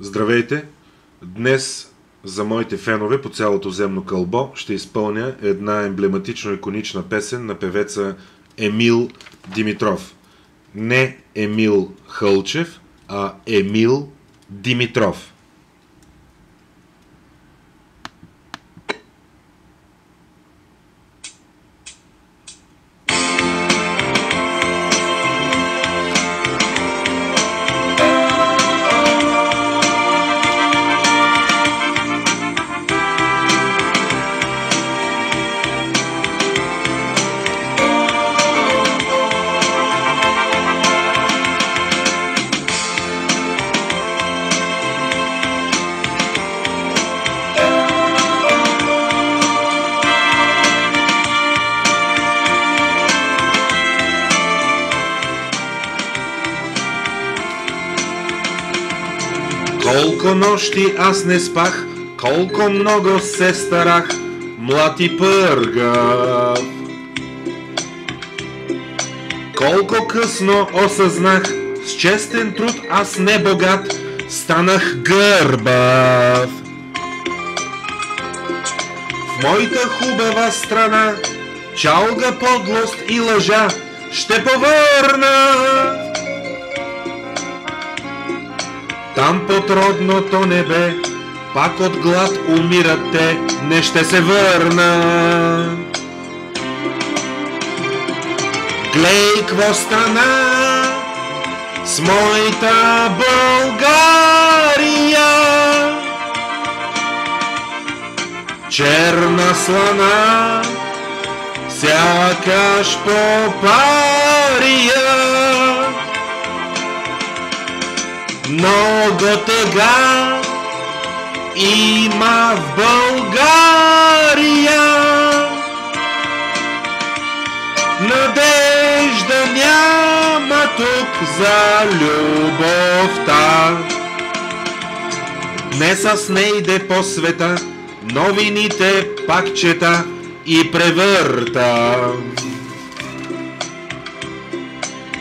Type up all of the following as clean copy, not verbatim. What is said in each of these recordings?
Здравейте! Днес за моите фенове по цялото земно кълбо ще изпълня една емблематично-иконична песен на певеца Емил Димитров. Не Емил Хълчев, а Емил Димитров. Колко нощи аз не спах, колко много се старах, млад и пъргав. Колко късно осъзнах, с честен труд аз не богат, станах гърбав. В моята хубава страна, чалга, подлост и лъжа, ще повърна. Там под родното небе, пак от глад умират те, не ще се върна. Глей, кво стана с моята България, черна слана, сякаш попария. Много тъга има в България, надежда няма тук за любовта. Днес аз не иде по света, новините пак чета и превърта.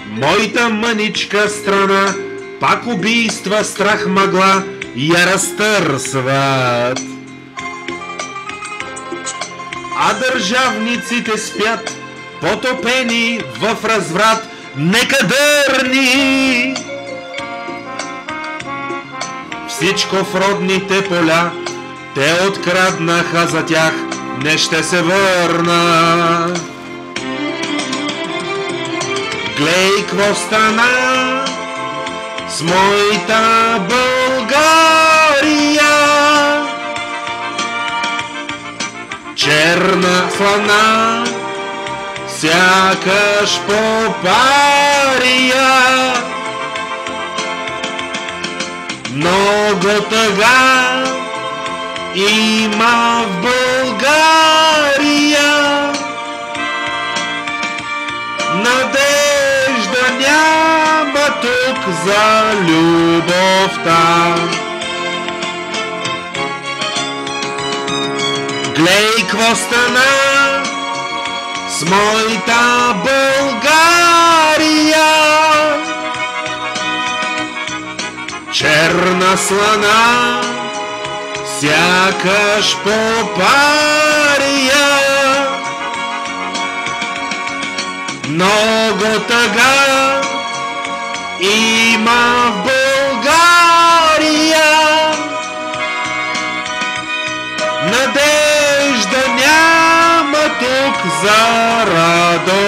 Моята мъничка страна, пак убийства, страх, мъгла я разтърсват. А държавниците спят, потопени в разврат, некадърни. Всичко в родните поля те откраднаха, за тях не ще се върна. Глей, кво стана с моята България, черна слана, сякаш попария. Много тъга има в България, надежда няма тук за любовта. Глей, кво стана с моята България, черна слана, сякаш попария. Много тъга има в България, надежда няма тук за радост.